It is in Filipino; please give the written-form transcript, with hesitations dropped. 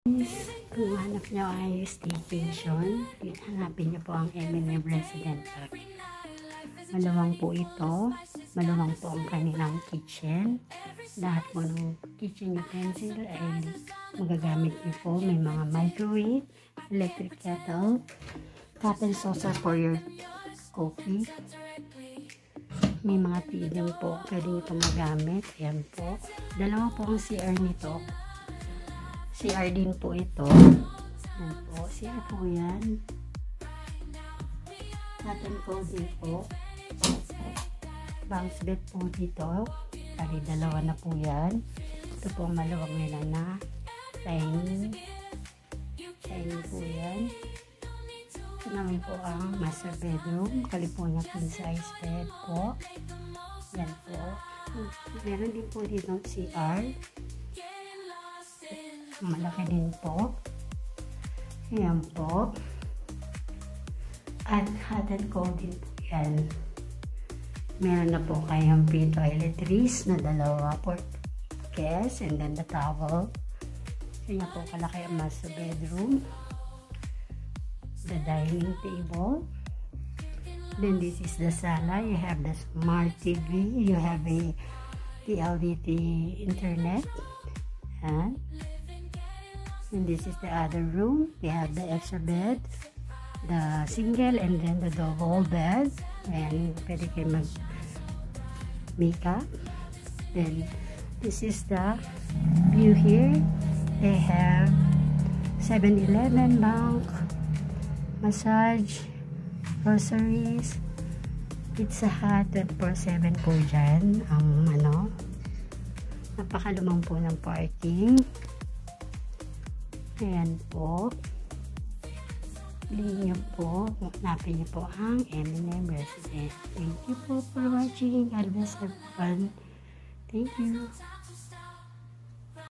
Kung hanap nyo ay staycation, hanapin nyo po ang M&M Resident Park. Maluwang po ito. Maluwang po ang kanilang kitchen. Lahat po ng kitchen utensil ay magagamit nyo po. May mga microwave, electric kettle, cup and saucer for your coffee. May mga tea din po. Pwede ito magamit. Ayan po. Dalawa po ang CR nito. CR din po ito. Ayan po. CR po yan. Cotton cozy po. Bounce bed po dito. Kali dalawa na po yan. Ito po ang maluwang nila na tiny. Tiny po yan. Ito naman po ang master bedroom. California king size bed po. Yan po. Meron din po dito CR. Malaki din po. Ayan po. At hot and cold din po yan. Meron na po kayong free toiletries na dalawa for guests and then the towel. Kaya po kalaki ang master bedroom. The dining table. Then this is the sala. You have the smart TV. You have a TLDT internet. And this is the other room. We have the extra bed, the single and then the double bed. And pwede kayo mag-makeup. Then this is the view here. They have 7-Eleven, bank, massage, groceries, Pizza Hut, 24/7 po dyan. Ang napakalumang po ng parking. Ayan po. Bilhin nyo po. Hanapin nyo po ang M&M Resident. Thank you po for watching. God bless everyone. Thank you.